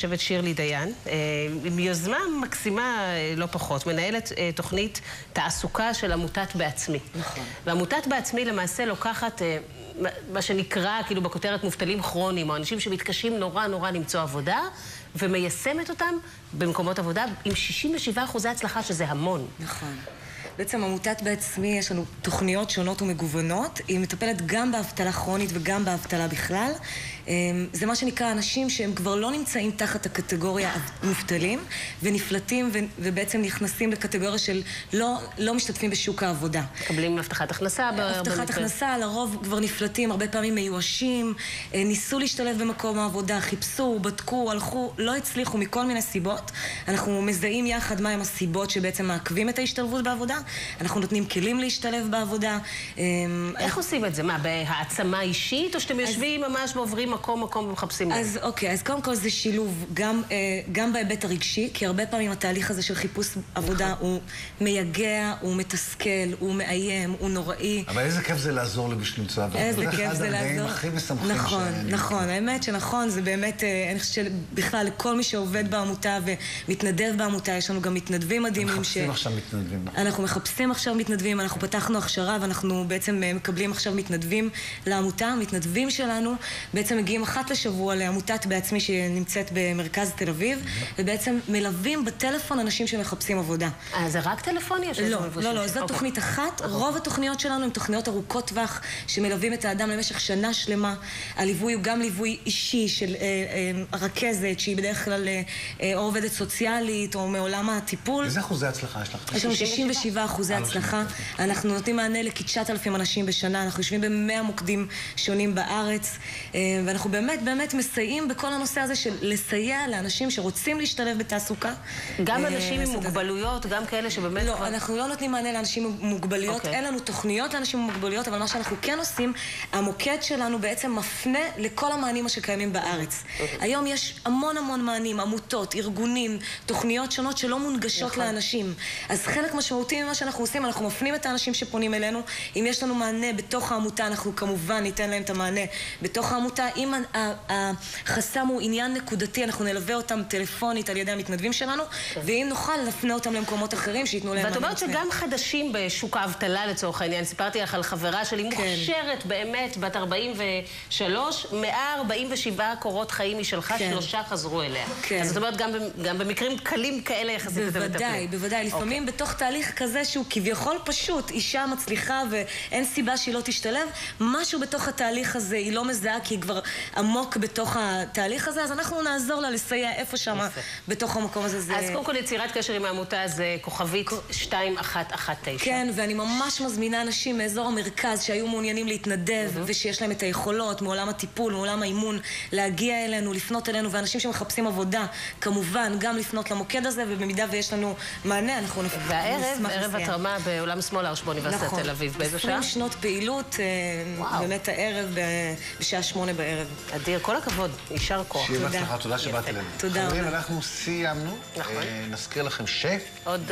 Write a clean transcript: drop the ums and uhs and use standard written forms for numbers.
יושבת שירלי דיין, עם יוזמה מקסימה לא פחות, מנהלת תוכנית תעסוקה של עמותת בעצמי. נכון. ועמותת בעצמי למעשה לוקחת מה שנקרא כאילו בכותרת מובטלים כרוניים, או אנשים שמתקשים נורא למצוא עבודה, ומיישמת אותם במקומות עבודה עם 67% הצלחה, שזה המון. נכון. בעצם עמותת בעצמי יש לנו תוכניות שונות ומגוונות, היא מטפלת גם באבטלה כרונית וגם באבטלה בכלל. זה מה שנקרא אנשים שהם כבר לא נמצאים תחת הקטגוריה מובטלים, ונפלטים ובעצם נכנסים לקטגוריה של לא משתתפים בשוק העבודה. מקבלים הבטחת הכנסה. הבטחת הכנסה, לרוב כבר נפלטים, הרבה פעמים מיואשים, ניסו להשתלב במקום העבודה, חיפשו, בדקו, הלכו, לא הצליחו מכל מיני סיבות. אנחנו מזהים יחד מהם הסיבות שבעצם מעכבים את ההשתלבות בעבודה. אנחנו נותנים כלים להשתלב בעבודה. איך עושים את זה? מה, בהעצמה אישית, או שאתם יושבים ממש ועוברים מקום ומחפשים? אז אוקיי, אז קודם כל זה שילוב גם בהיבט הרגשי, כי הרבה פעמים התהליך הזה של חיפוש עבודה הוא מייגע, הוא מתסכל, הוא מאיים, הוא נוראי. אבל איזה כיף זה לעזור למי שנמצא. איזה כיף זה לעזור. הכי משמחים. נכון, האמת שנכון, זה באמת, אני חושבת שבכלל לכל מי שעובד בעמותה ומתנדב בעמותה, יש לנו גם מתנדבים מדהימים. מחפשים עכשיו מתנדבים. אנחנו מחפשים עכשיו מתנדבים, אנחנו פתחנו הכשרה ואנחנו בעצם מקבלים עכשיו מתנדבים לעמותה. המתנדבים שלנו בעצם מגיעים אחת לשבוע לעמותת בעצמי שנמצאת במרכז תל אביב, ובעצם מלווים בטלפון אנשים שמחפשים עבודה. זה רק טלפוני? לא, זו תוכנית אחת. רוב התוכניות שלנו הן תוכניות ארוכות טווח שמלווים את האדם למשך שנה שלמה. הליווי הוא גם ליווי אישי של רכזת, שהיא בדרך כלל או עובדת סוציאלית או מעולם הטיפול. איזה אחוזי הצלחה יש לך? יש לנו 67% הצלחה. אנחנו נותנים מענה לכ-9,000 אנשים בשנה. אנחנו יושבים ב100 מוקדים שונים בארץ, ואנחנו באמת מסייעים בכל הנושא הזה של לסייע לאנשים שרוצים להשתלב בתעסוקה. גם אנשים עם מוגבלויות, גם כאלה שבאמת... לא, אנחנו לא נותנים מענה לאנשים עם מוגבלויות, אין לנו תוכניות לאנשים עם מוגבלויות, אבל מה שאנחנו כן עושים, המוקד שלנו בעצם מפנה לכל המענים שקיימים בארץ. היום יש המון מענים, עמותות, ארגונים, תוכניות שונות שלא מונגשות לאנשים. אז חלק משמעותי ממה שאנחנו עושים, אנחנו מפנים את האנשים שפונים אלינו. אם יש לנו מענה בתוך העמותה, אנחנו כמובן ניתן להם את המענה בתוך העמותה. אם החסם הוא עניין נקודתי, אנחנו נלווה אותם טלפונית על ידי המתנדבים שלנו, ואם נוכל, נפנה אותם למקומות אחרים שייתנו להם מענה. ואת אומרת שגם חדשים בשוק האבטלה לצורך העניין, סיפרתי לך על חברה שלי מוכשרת באמת, בת 43, 147 קורות חיים משלך, 3 חזרו אליה. אז זאת אומרת, גם במקרים קלים כאלה יחסית אתם מטפלים. בוודאי. לפעמים בתוך תהליך כזה שהוא כביכול פשוט, אישה מצליחה ואין סיבה שהיא לא תשתלב, משהו בתוך התהליך הזה היא לא מזהה כי היא כבר עמוק בתוך התהליך הזה, אז אנחנו נעזור לה לסייע איפה שמה בתוך המקום הזה. אז קודם כל יצירת קשר עם העמותה זה כוכבית 2119. כן, ואני ממש מזמינה אנשים מאזור המרכז שהיו מעוניינים להתנדב ושיש להם את היכולות מעולם הטיפול, מעולם האימון, להגיע אלינו, לפנות אלינו, ואנשים שמחפשים עבודה, כמובן גם לפנות למוקד הזה, ובמידה ויש לנו מענה, אנחנו נשמח לסייע. והערב, ערב התרמה בעולם שמאל הארש באוניברסיטת תל אביב. באיזה שעה? 20 שנות פעילות, באמת הערב בשעה 8 בערב. אדיר, כל הכבוד, יישר כוח. שיהיה בהצלחה, תודה שבאת אלינו. תודה. חברים, אנחנו סיימנו. נזכיר לכם עוד